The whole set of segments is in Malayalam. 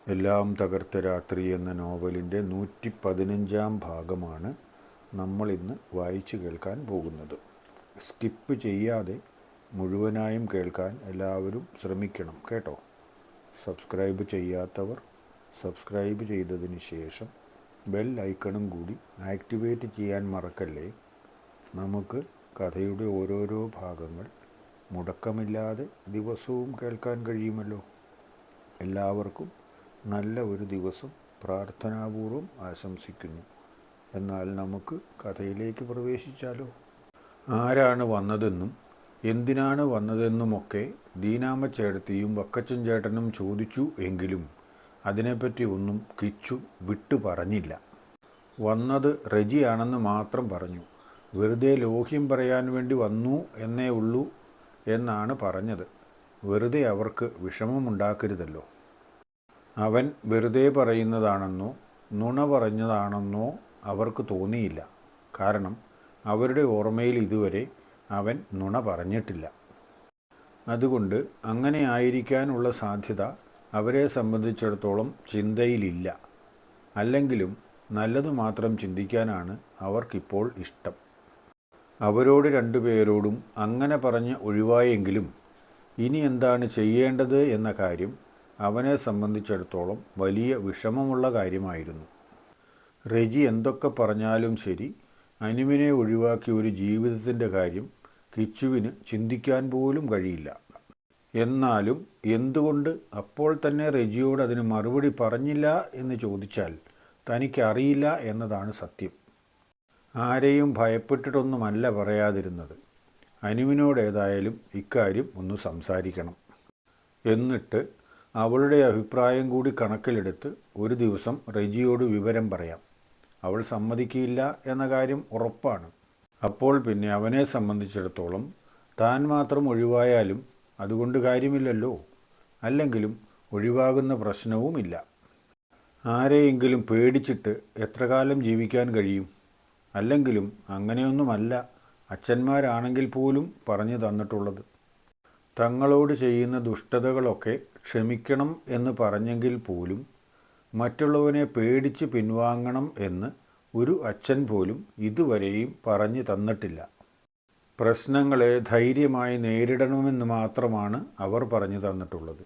എല്ലാം തകർത്ത രാത്രി എന്ന നോവലിൻ്റെ 115-ാം ഭാഗമാണ് നമ്മളിന്ന് വായിച്ചു കേൾക്കാൻ പോകുന്നത്. സ്കിപ്പ് ചെയ്യാതെ മുഴുവനായും കേൾക്കാൻ എല്ലാവരും ശ്രമിക്കണം കേട്ടോ. സബ്സ്ക്രൈബ് ചെയ്യാത്തവർ സബ്സ്ക്രൈബ് ചെയ്തതിന് ശേഷം ബെൽ ഐക്കണും കൂടി ആക്ടിവേറ്റ് ചെയ്യാൻ മറക്കല്ലേ. നമുക്ക് കഥയുടെ ഓരോരോ ഭാഗങ്ങൾ മുടക്കമില്ലാതെ ദിവസവും കേൾക്കാൻ കഴിയുമല്ലോ. എല്ലാവർക്കും നല്ല ഒരു ദിവസം പ്രാർത്ഥനാപൂർവം ആശംസിക്കുന്നു. എന്നാൽ നമുക്ക് കഥയിലേക്ക് പ്രവേശിച്ചാലോ. ആരാണ് വന്നതെന്നും എന്തിനാണ് വന്നതെന്നുമൊക്കെ ദീനാമ്മച്ചേട്ടത്തിയും വക്കച്ചൻ ചേട്ടനും ചോദിച്ചു. എങ്കിലും അതിനെപ്പറ്റി ഒന്നും കിച്ചു വിട്ടു പറഞ്ഞില്ല. വന്നത് റെജിയാണെന്ന് മാത്രം പറഞ്ഞു. വെറുതെ ലോഹ്യം പറയാൻ വേണ്ടി വന്നു എന്നേ ഉള്ളൂ എന്നാണ് പറഞ്ഞത്. വെറുതെ അവർക്ക് വിഷമമുണ്ടാക്കരുതല്ലോ. അവൻ വെറുതെ പറയുന്നതാണെന്നോ നുണ പറഞ്ഞതാണെന്നോ അവർക്ക് തോന്നിയില്ല. കാരണം അവരുടെ ഓർമ്മയിൽ ഇതുവരെ അവൻ നുണ പറഞ്ഞിട്ടില്ല. അതുകൊണ്ട് അങ്ങനെ ആയിരിക്കാനുള്ള സാധ്യത അവരെ സംബന്ധിച്ചിടത്തോളം ചിന്തയിലില്ല. അല്ലെങ്കിലും നല്ലത് മാത്രം ചിന്തിക്കാനാണ് അവർക്കിപ്പോൾ ഇഷ്ടം. അവരോട് രണ്ടുപേരോടും അങ്ങനെ പറഞ്ഞ് ഒഴിവായെങ്കിലും ഇനി എന്താണ് ചെയ്യേണ്ടത് എന്ന കാര്യം അവനെ സംബന്ധിച്ചിടത്തോളം വലിയ വിഷമമുള്ള കാര്യമായിരുന്നു. റെജി എന്തൊക്കെ പറഞ്ഞാലും ശരി, അനുവിനെ ഒഴിവാക്കി ഒരു ജീവിതത്തിൻ്റെ കാര്യം കിച്ചുവിന് ചിന്തിക്കാൻ പോലും കഴിയില്ല. എന്നാലും എന്തുകൊണ്ട് അപ്പോൾ തന്നെ റെജിയോട് അതിന് മറുപടി പറഞ്ഞില്ല എന്ന് ചോദിച്ചാൽ തനിക്കറിയില്ല എന്നതാണ് സത്യം. ആരെയും ഭയപ്പെട്ടിട്ടൊന്നുമല്ല പറയാതിരുന്നത്. അനുവിനോടേതായാലും ഇക്കാര്യം ഒന്ന് സംസാരിക്കണം. എന്നിട്ട് അവളുടെ അഭിപ്രായം കൂടി കണക്കിലെടുത്ത് ഒരു ദിവസം റെജിയോട് വിവരം പറയാം. അവൾ സമ്മതിക്കില്ല എന്ന കാര്യം ഉറപ്പാണ്. അപ്പോൾ പിന്നെ അവനെ സംബന്ധിച്ചിടത്തോളം താൻ മാത്രം ഒഴിവായാലും അതുകൊണ്ട് കാര്യമില്ലല്ലോ. അല്ലെങ്കിലും ഒഴിവാകുന്ന പ്രശ്നവുമില്ല. ആരെയെങ്കിലും പേടിച്ചിട്ട് എത്ര കാലം ജീവിക്കാൻ കഴിയും? അല്ലെങ്കിലും അങ്ങനെയൊന്നുമല്ല അച്ഛന്മാരാണെങ്കിൽ പോലും പറഞ്ഞു തന്നിട്ടുള്ളത്. തങ്ങളോട് ചെയ്യുന്ന ദുഷ്ടതകളൊക്കെ ക്ഷമിക്കണം എന്ന് പറഞ്ഞെങ്കിൽ പോലും മറ്റുള്ളവനെ പേടിച്ച് പിൻവാങ്ങണം എന്ന് ഒരു അച്ഛൻ പോലും ഇതുവരെയും പറഞ്ഞു തന്നിട്ടില്ല. പ്രശ്നങ്ങളെ ധൈര്യമായി നേരിടണമെന്ന് മാത്രമാണ് അവർ പറഞ്ഞു തന്നിട്ടുള്ളത്.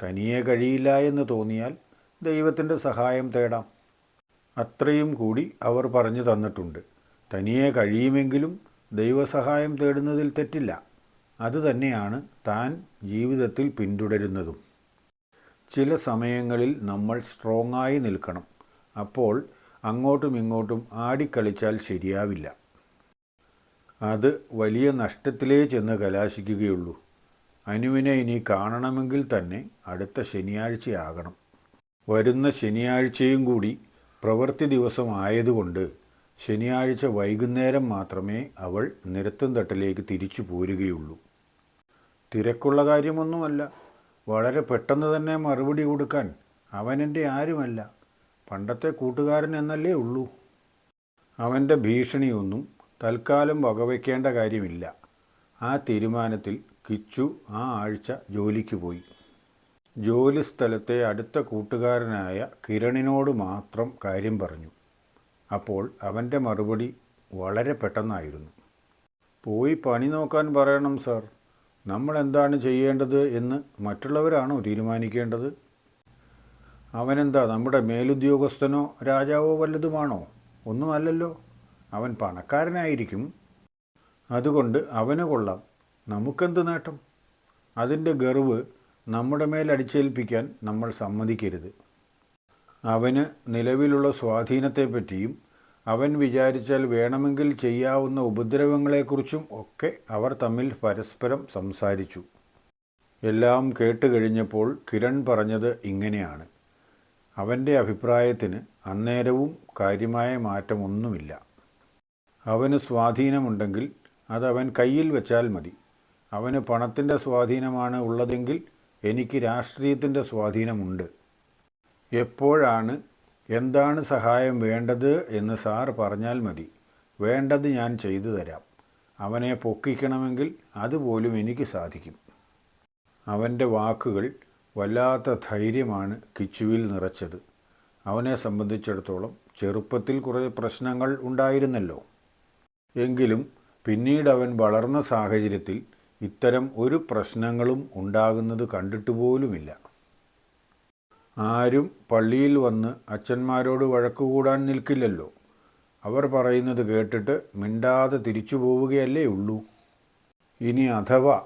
തനിയെ കഴിയില്ല എന്ന് തോന്നിയാൽ ദൈവത്തിൻ്റെ സഹായം തേടാം. അത്രയും കൂടി അവർ പറഞ്ഞു തന്നിട്ടുണ്ട്. തനിയെ കഴിയുമെങ്കിലും ദൈവസഹായം തേടുന്നതിൽ തെറ്റില്ല. അതുതന്നെയാണ് താൻ ജീവിതത്തിൽ പിന്തുടരുന്നതും. ചില സമയങ്ങളിൽ നമ്മൾ സ്ട്രോങ്ങായി നിൽക്കണം. അപ്പോൾ അങ്ങോട്ടും ഇങ്ങോട്ടും ആടിക്കളിച്ചാൽ ശരിയാവില്ല. അത് വലിയ നഷ്ടത്തിലേ ചെന്ന് കലാശിക്കുകയുള്ളൂ. അനുവിനെ ഇനി കാണണമെങ്കിൽ തന്നെ അടുത്ത ശനിയാഴ്ചയാകണം. വരുന്ന ശനിയാഴ്ചയും കൂടി പ്രവൃത്തി ദിവസം ആയതുകൊണ്ട് ശനിയാഴ്ച വൈകുന്നേരം മാത്രമേ അവൾ നിരത്തുംതട്ടിലേക്ക് തിരിച്ചു പോരുകയുള്ളൂ. തിരക്കുള്ള കാര്യമൊന്നുമല്ല. വളരെ പെട്ടെന്ന് തന്നെ മറുപടി കൊടുക്കാൻ അവനെൻ്റെ ആരുമല്ല. പണ്ടത്തെ കൂട്ടുകാരൻ എന്നല്ലേ ഉള്ളൂ. അവൻ്റെ ഭീഷണിയൊന്നും തൽക്കാലം വകവയ്ക്കേണ്ട കാര്യമില്ല. ആ തീരുമാനത്തിൽ കിച്ചു ആ ആഴ്ച ജോലിക്ക് പോയി. ജോലിസ്ഥലത്തെ അടുത്ത കൂട്ടുകാരനായ കിരണിനോട് മാത്രം കാര്യം പറഞ്ഞു. അപ്പോൾ അവൻ്റെ മറുപടി വളരെ പെട്ടെന്നായിരുന്നു. പോയി പണി നോക്കാൻ പറയണം സാർ. നമ്മളെന്താണ് ചെയ്യേണ്ടത് എന്ന് മറ്റുള്ളവരാണോ തീരുമാനിക്കേണ്ടത്? അവനെന്താ നമ്മുടെ മേലുദ്യോഗസ്ഥനോ രാജാവോ വല്ലതുമാണോ? ഒന്നുമല്ലല്ലോ. അവൻ പണക്കാരനായിരിക്കും. അതുകൊണ്ട് അവന് കൊള്ളാം. നമുക്കെന്ത് നേട്ടം? അതിൻ്റെ ഗർവ് നമ്മുടെ മേൽ അടിച്ചേൽപ്പിക്കാൻ നമ്മൾ സമ്മതിക്കരുത്. അവന് നിലവിലുള്ള സ്വാധീനത്തെപ്പറ്റിയും അവൻ വിചാരിച്ചാൽ വേണമെങ്കിൽ ചെയ്യാവുന്ന ഉപദ്രവങ്ങളെക്കുറിച്ചും ഒക്കെ അവർ തമ്മിൽ പരസ്പരം സംസാരിച്ചു. എല്ലാം കേട്ട് കഴിഞ്ഞപ്പോൾ കിരൺ പറഞ്ഞത് ഇങ്ങനെയാണ്. അവൻ്റെ അഭിപ്രായത്തിന് അന്നേരവും കാര്യമായ മാറ്റമൊന്നുമില്ല. അവന് സ്വാധീനമുണ്ടെങ്കിൽ അതവൻ കയ്യിൽ വെച്ചാൽ മതി. അവന് പണത്തിൻ്റെ സ്വാധീനമാണ് ഉള്ളതെങ്കിൽ എനിക്ക് രാഷ്ട്രീയത്തിൻ്റെ സ്വാധീനമുണ്ട്. എപ്പോഴാണ് എന്താണ് സഹായം വേണ്ടത് എന്ന് സാർ പറഞ്ഞാൽ മതി. വേണ്ടത് ഞാൻ ചെയ്തു തരാം. അവനെ പൊക്കിക്കണമെങ്കിൽ അതുപോലും എനിക്ക് സാധിക്കും. അവൻ്റെ വാക്കുകൾ വല്ലാത്ത ധൈര്യമാണ് കിച്ചുവിൽ നിറച്ചത്. അവനെ സംബന്ധിച്ചിടത്തോളം ചെറുപ്പത്തിൽ കുറേ പ്രശ്നങ്ങൾ ഉണ്ടായിരുന്നല്ലോ. എങ്കിലും പിന്നീട് അവൻ വളർന്ന സാഹചര്യത്തിൽ ഇത്തരം ഒരു പ്രശ്നങ്ങളും ഉണ്ടാകുന്നത് കണ്ടിട്ടുപോലുമില്ല. ആരും പള്ളിയിൽ വന്ന് അച്ഛന്മാരോട് വഴക്കുകൂടാൻ നിൽക്കില്ലല്ലോ. അവർ പറയുന്നത് കേട്ടിട്ട് മിണ്ടാതെ തിരിച്ചു പോവുകയല്ലേ ഉള്ളൂ. ഇനി അഥവാ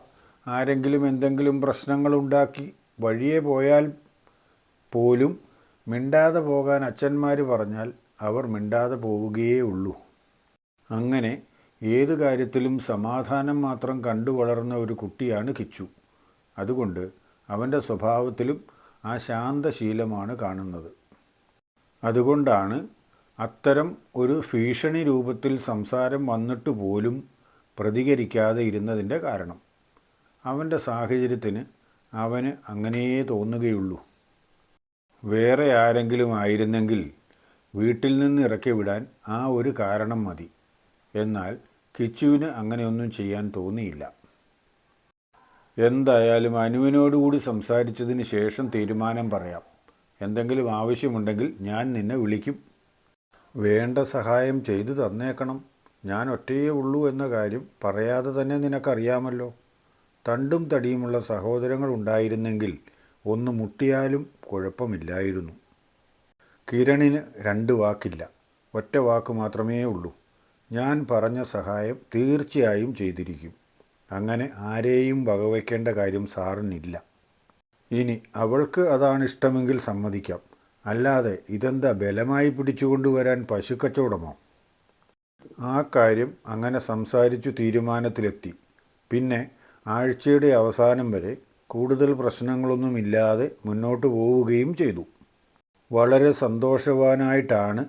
ആരെങ്കിലും എന്തെങ്കിലും പ്രശ്നങ്ങളുണ്ടാക്കി വഴിയെ പോയാൽ പോലും മിണ്ടാതെ പോകാൻ അച്ഛന്മാർ പറഞ്ഞാൽ അവർ മിണ്ടാതെ പോവുകയേ ഉള്ളൂ. അങ്ങനെ ഏതു കാര്യത്തിലും സമാധാനം മാത്രം കണ്ടു വളർന്ന ഒരു കുട്ടിയാണ് കിച്ചു. അതുകൊണ്ട് അവൻ്റെ സ്വഭാവത്തിലും ആ ശാന്തശീലമാണ് കാണുന്നത്. അതുകൊണ്ടാണ് അത്തരം ഒരു ഭീഷണി രൂപത്തിൽ സംസാരം വന്നിട്ട് പോലും പ്രതികരിക്കാതെ ഇരുന്നതിൻ്റെ കാരണം. അവൻ്റെ സാഹചര്യത്തിന് അവന് അങ്ങനെയേ തോന്നുകയുള്ളൂ. വേറെ ആരെങ്കിലും ആയിരുന്നെങ്കിൽ വീട്ടിൽ നിന്ന് ഇറക്കി വിടാൻ ആ ഒരു കാരണം മതി. എന്നാൽ കിച്ചുവിന് അങ്ങനെയൊന്നും ചെയ്യാൻ തോന്നിയില്ല. എന്തായാലും അനുവിനോടുകൂടി സംസാരിച്ചതിന് ശേഷം തീരുമാനം പറയാം. എന്തെങ്കിലും ആവശ്യമുണ്ടെങ്കിൽ ഞാൻ നിന്നെ വിളിക്കും. വേണ്ട സഹായം ചെയ്തു തന്നേക്കണം. ഞാൻ ഒറ്റയേ ഉള്ളൂ എന്ന കാര്യം പറയാതെ തന്നെ നിനക്കറിയാമല്ലോ. തണ്ടും തടിയുമുള്ള സഹോദരങ്ങൾ ഉണ്ടായിരുന്നെങ്കിൽ ഒന്ന് മുട്ടിയാലും കുഴപ്പമില്ലായിരുന്നു. കിരണിന് 2 വാക്കില്ല, ഒറ്റ വാക്ക് മാത്രമേ ഉള്ളൂ. ഞാൻ പറഞ്ഞ സഹായം തീർച്ചയായും ചെയ്തിരിക്കും. അങ്ങനെ ആരെയും വകവയ്ക്കേണ്ട കാര്യം സാറിനില്ല. ഇനി അവൾക്ക് അതാണ് ഇഷ്ടമെങ്കിൽ സമ്മതിക്കാം. അല്ലാതെ ഇതെന്താ ബലമായി പിടിച്ചുകൊണ്ടുവരാൻ പശുക്കച്ചവടമോ? ആ കാര്യം അങ്ങനെ സംസാരിച്ചു തീരുമാനത്തിലെത്തി. പിന്നെ ആഴ്ചയുടെ അവസാനം വരെ കൂടുതൽ പ്രശ്നങ്ങളൊന്നുമില്ലാതെ മുന്നോട്ട് പോവുകയും ചെയ്തു. വളരെ സന്തോഷവാനായിട്ടാണ്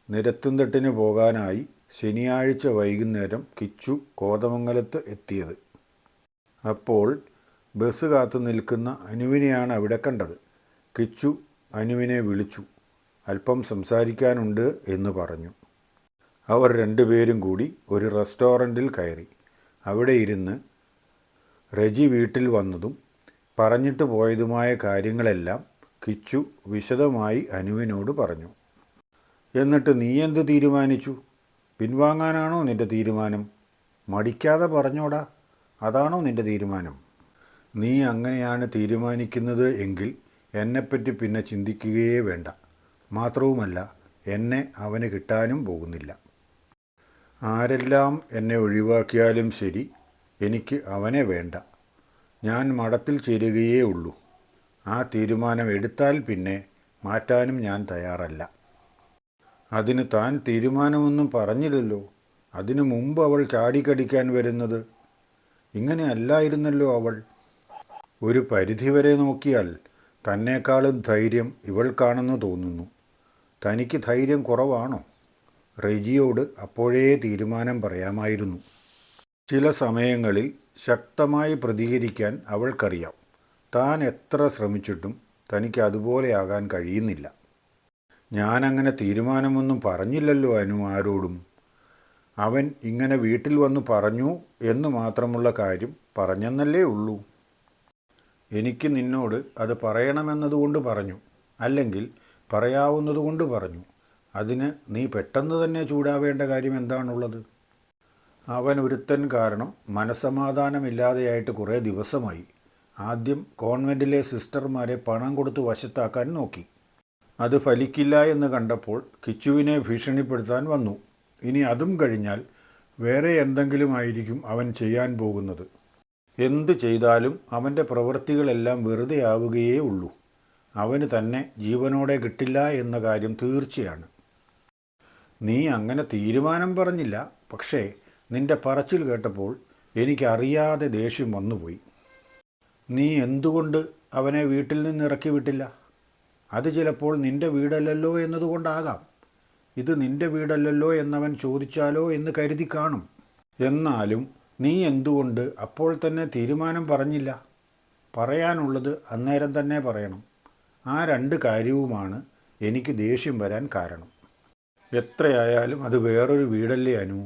നിരത്തുംതട്ടിന് പോകാനായി ശനിയാഴ്ച വൈകുന്നേരം കിച്ചു കോതമംഗലത്ത് എത്തിയത്. അപ്പോൾ ബസ് കാത്തു നിൽക്കുന്ന അനുവിനെയാണ് അവിടെ കണ്ടത്. കിച്ചു അനുവിനെ വിളിച്ചു. അല്പം സംസാരിക്കാനുണ്ട് എന്ന് പറഞ്ഞു. അവർ 2 പേരും കൂടി ഒരു റെസ്റ്റോറൻറ്റിൽ കയറി. അവിടെ ഇരുന്ന് റെജി വീട്ടിൽ വന്നതും പറഞ്ഞിട്ട് പോയതുമായ കാര്യങ്ങളെല്ലാം കിച്ചു വിശദമായി അനുവിനോട് പറഞ്ഞു. എന്നിട്ട് നീ എന്ത് തീരുമാനിച്ചു? പിൻവാങ്ങാനാണോ നിൻ്റെ തീരുമാനം? മടിക്കാതെ പറഞ്ഞോടാ, അതാണോ നിൻ്റെ തീരുമാനം? നീ അങ്ങനെയാണ് തീരുമാനിക്കുന്നത് എങ്കിൽ എന്നെപ്പറ്റി പിന്നെ ചിന്തിക്കുകയേ വേണ്ട. മാത്രവുമല്ല, എന്നെ അവന് കിട്ടാനും പോകുന്നില്ല. ആരെല്ലാം എന്നെ ഒഴിവാക്കിയാലും ശരി, എനിക്ക് അവനെ വേണ്ട. ഞാൻ മഠത്തിൽ ചേരുകയേ ഉള്ളൂ. ആ തീരുമാനം എടുത്താൽ പിന്നെ മാറ്റാനും ഞാൻ തയ്യാറല്ല. അതിന് താൻ തീരുമാനമൊന്നും പറഞ്ഞില്ലല്ലോ. അതിനു മുമ്പ് അവൾ ചാടിക്കടിക്കാൻ വരുന്നത്. ഇങ്ങനെ അല്ലായിരുന്നല്ലോ അവൾ. ഒരു പരിധിവരെ നോക്കിയാൽ തന്നേക്കാളും ധൈര്യം ഇവൾക്കാണെന്ന് തോന്നുന്നു. തനിക്ക് ധൈര്യം കുറവാണോ? റെജിയോട് അപ്പോഴേ തീരുമാനം പറയാമായിരുന്നു. ചില സമയങ്ങളിൽ ശക്തമായി പ്രതികരിക്കാൻ അവൾക്കറിയാം. താൻ എത്ര ശ്രമിച്ചിട്ടും തനിക്ക് അതുപോലെയാകാൻ കഴിയുന്നില്ല. ഞാനങ്ങനെ തീരുമാനമൊന്നും പറഞ്ഞില്ലല്ലോ അനു ആരോടും. അവൻ ഇങ്ങനെ വീട്ടിൽ വന്ന് പറഞ്ഞു എന്ന് മാത്രമുള്ള കാര്യം പറഞ്ഞെന്നല്ലേ ഉള്ളൂ. എനിക്ക് നിന്നോട് അത് പറയണമെന്നതുകൊണ്ട് പറഞ്ഞു, അല്ലെങ്കിൽ പറയാവുന്നതുകൊണ്ട് പറഞ്ഞു. അതിന് നീ പെട്ടെന്ന് തന്നെ ചൂടാവേണ്ട കാര്യം എന്താണുള്ളത്? അവൻ ഒരുത്തൻ കാരണം മനസ്സമാധാനമില്ലാതെയായിട്ട് കുറേ ദിവസമായി. ആദ്യം കോൺവെൻറ്റിലെ സിസ്റ്റർമാരെ പണം കൊടുത്ത് വശത്താക്കാൻ നോക്കി. അത് ഫലിക്കില്ല എന്ന് കണ്ടപ്പോൾ കിച്ചുവിനെ ഭീഷണിപ്പെടുത്താൻ വന്നു. ഇനി അതും കഴിഞ്ഞാൽ വേറെ എന്തെങ്കിലും ആയിരിക്കും അവൻ ചെയ്യാൻ പോകുന്നത്. എന്തു ചെയ്താലും അവൻ്റെ പ്രവൃത്തികളെല്ലാം വെറുതെ ആവുകയേ ഉള്ളൂ. അവന് തന്നെ ജീവനോടെ കിട്ടില്ല എന്ന കാര്യം തീർച്ചയാണ്. നീ അങ്ങനെ തീരുമാനം പറഞ്ഞില്ല, പക്ഷേ നിന്റെ പറച്ചിൽ കേട്ടപ്പോൾ എനിക്കറിയാതെ ദേഷ്യം വന്നുപോയി. നീ എന്തുകൊണ്ട് അവനെ വീട്ടിൽ നിന്ന് ഇറക്കി വിട്ടില്ല? അത് ചിലപ്പോൾ നിന്റെ വീടല്ലല്ലോ എന്നതുകൊണ്ടാകാം. ഇത് നിന്റെ വീടല്ലല്ലോ എന്നവൻ ചോദിച്ചാലോ എന്ന് കരുതി കാണും. എന്നാലും നീ എന്തുകൊണ്ട് അപ്പോൾ തന്നെ തീരുമാനം പറഞ്ഞില്ല? പറയാനുള്ളത് അന്നേരം തന്നെ പറയണം. ആ 2 കാര്യവുമാണ് എനിക്ക് ദേഷ്യം വരാൻ കാരണം. എത്രയായാലും അത് വേറൊരു വീടല്ലേ അനു.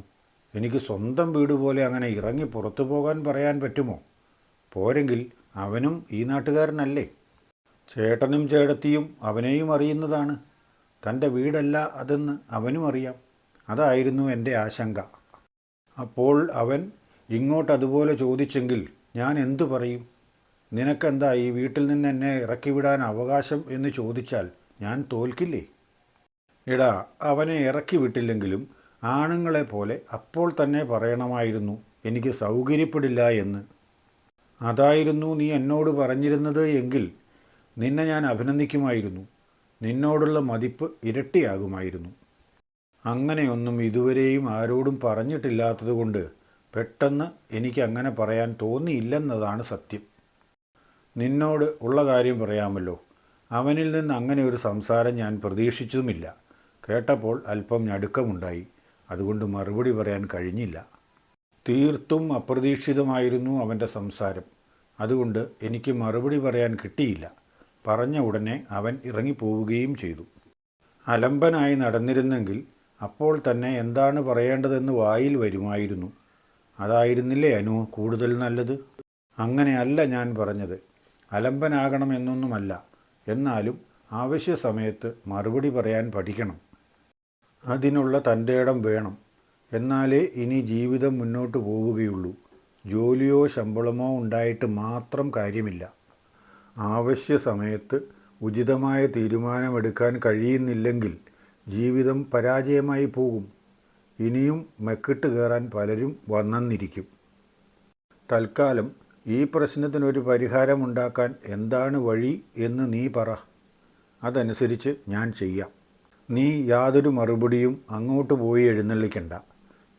എനിക്ക് സ്വന്തം വീട് പോലെ അങ്ങനെ ഇറങ്ങി പുറത്തു പോകാൻ പറയാൻ പറ്റുമോ? പോരെങ്കിൽ അവനും ഈ നാട്ടുകാരനല്ലേ. ചേട്ടനും ചേട്ടത്തിയും അവനെയും അറിയുന്നതാണ്. തൻ്റെ വീടല്ല അതെന്ന് അവനും അറിയാം. അതായിരുന്നു എൻ്റെ ആശങ്ക. അപ്പോൾ അവൻ ഇങ്ങോട്ട് അതുപോലെ ചോദിച്ചെങ്കിൽ ഞാൻ എന്തു പറയും? നിനക്കെന്താ ഈ വീട്ടിൽ നിന്ന് എന്നെ ഇറക്കിവിടാൻ അവകാശം എന്ന് ചോദിച്ചാൽ ഞാൻ തോൽക്കില്ലേ? എടാ, അവനെ ഇറക്കി വിട്ടില്ലെങ്കിലും ആണുങ്ങളെപ്പോലെ അപ്പോൾ തന്നെ പറയണമായിരുന്നു എനിക്ക് സൗകര്യപ്പെടില്ല എന്ന്. അതായിരുന്നു നീ എന്നോട് പറഞ്ഞിരുന്നത് എങ്കിൽ നിന്നെ ഞാൻ അഭിനന്ദിക്കുമായിരുന്നു. നിന്നോടുള്ള മതിപ്പ് ഇരട്ടിയാകുമായിരുന്നു. അങ്ങനെയൊന്നും ഇതുവരെയും ആരോടും പറഞ്ഞിട്ടില്ലാത്തതുകൊണ്ട് പെട്ടെന്ന് എനിക്കങ്ങനെ പറയാൻ തോന്നിയില്ലെന്നതാണ് സത്യം. നിന്നോട് ഉള്ള കാര്യം പറയാമല്ലോ. അവനിൽ നിന്ന് അങ്ങനെ ഒരു സംസാരം ഞാൻ പ്രതീക്ഷിച്ചതുമില്ല. കേട്ടപ്പോൾ അല്പം ഞടുക്കമുണ്ടായി. അതുകൊണ്ട് മറുപടി പറയാൻ കഴിഞ്ഞില്ല. തീർത്തും അപ്രതീക്ഷിതമായിരുന്നു അവൻ്റെ സംസാരം. അതുകൊണ്ട് എനിക്ക് മറുപടി പറയാൻ കിട്ടിയില്ല. പറഞ്ഞ ഉടനെ അവൻ ഇറങ്ങിപ്പോവുകയും ചെയ്തു. അലമ്പനായി നടന്നിരുന്നെങ്കിൽ അപ്പോൾ തന്നെ എന്താണ് പറയേണ്ടതെന്ന് വായിൽ വരുമായിരുന്നു. അതായിരുന്നില്ലേ അനു കൂടുതൽ നല്ലത്? അങ്ങനെയല്ല ഞാൻ പറഞ്ഞത്. അലമ്പനാകണമെന്നൊന്നുമല്ല. എന്നാലും ആവശ്യ സമയത്ത് മറുപടി പറയാൻ പഠിക്കണം. അതിനുള്ള തൻ്റെ ഇടം വേണം. എന്നാലേ ഇനി ജീവിതം മുന്നോട്ട് പോവുകയുള്ളൂ. ജോലിയോ ശമ്പളമോ ഉണ്ടായിട്ട് മാത്രം കാര്യമില്ല. ആവശ്യ സമയത്ത് ഉചിതമായ തീരുമാനമെടുക്കാൻ കഴിയുന്നില്ലെങ്കിൽ ജീവിതം പരാജയമായി പോകും. ഇനിയും മെക്കിട്ട് കയറാൻ പലരും വന്നെന്നിരിക്കും. തൽക്കാലം ഈ പ്രശ്നത്തിനൊരു പരിഹാരമുണ്ടാക്കാൻ എന്താണ് വഴി എന്ന് നീ പറ. അതനുസരിച്ച് ഞാൻ ചെയ്യാം. നീ യാതൊരു മറുപടിയും അങ്ങോട്ട് പോയി എഴുന്നള്ളിക്കണ്ട.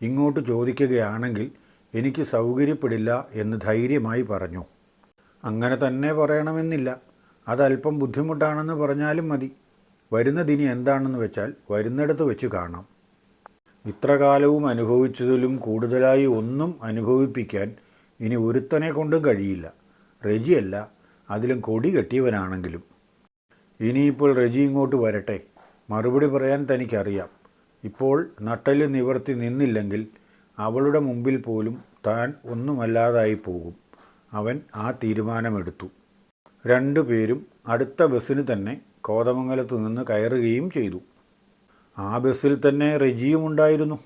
ഇങ്ങോട്ട് ചോദിക്കുകയാണെങ്കിൽ എനിക്ക് സൗകര്യപ്പെടില്ല എന്ന് ധൈര്യമായി പറഞ്ഞു. അങ്ങനെ തന്നെ പറയണമെന്നില്ല. അതല്പം ബുദ്ധിമുട്ടാണെന്ന് പറഞ്ഞാലും മതി. വരുന്നതിനി എന്താണെന്ന് വെച്ചാൽ വരുന്നിടത്ത് വെച്ച് കാണാം. ഇത്രകാലവും അനുഭവിച്ചതിലും കൂടുതലായി ഒന്നും അനുഭവിപ്പിക്കാൻ ഇനി ഒരുത്തനെ കൊണ്ടും കഴിയില്ല. റെജിയല്ല, അതിലും കൊടി കെട്ടിയവനാണെങ്കിലും. ഇനിയിപ്പോൾ റെജി ഇങ്ങോട്ട് വരട്ടെ. മറുപടി പറയാൻ തനിക്കറിയാം. ഇപ്പോൾ നട്ടല് നിവർത്തി നിന്നില്ലെങ്കിൽ അവളുടെ മുമ്പിൽ പോലും താൻ ഒന്നുമല്ലാതായി പോകും. അവൻ ആ തീരുമാനമെടുത്തു. രണ്ടുപേരും അടുത്ത ബസ്സിന് തന്നെ കോതമംഗലത്തു നിന്ന് കയറുകയും ചെയ്തു. ആ ബസ്സിൽ തന്നെ റെജിയും ഉണ്ടായിരുന്നു.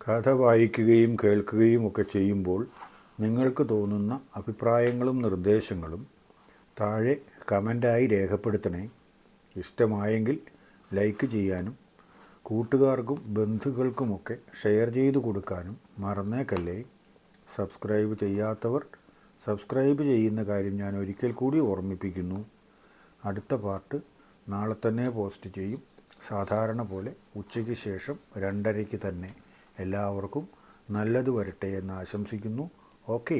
കഥ വായിക്കുകയും കേൾക്കുകയും ഒക്കെ ചെയ്യുമ്പോൾ നിങ്ങൾക്ക് തോന്നുന്ന അഭിപ്രായങ്ങളും നിർദ്ദേശങ്ങളും താഴെ കമൻ്റായി രേഖപ്പെടുത്തണേ. ഇഷ്ടമായെങ്കിൽ ലൈക്ക് ചെയ്യാനും കൂട്ടുകാർക്കും ബന്ധുക്കൾക്കുമൊക്കെ ഷെയർ ചെയ്തു കൊടുക്കാനും മറന്നേക്കല്ലേ. സബ്സ്ക്രൈബ് ചെയ്യാത്തവർ സബ്സ്ക്രൈബ് ചെയ്യുന്ന കാര്യം ഞാൻ ഒരിക്കൽ കൂടി ഓർമ്മിപ്പിക്കുന്നു. അടുത്ത പാർട്ട് നാളെ തന്നെ പോസ്റ്റ് ചെയ്യും. സാധാരണ പോലെ ഉച്ചയ്ക്ക് ശേഷം 2:30 തന്നെ. എല്ലാവർക്കും നല്ലത് വരട്ടെ എന്ന് ആശംസിക്കുന്നു. ഓക്കേ.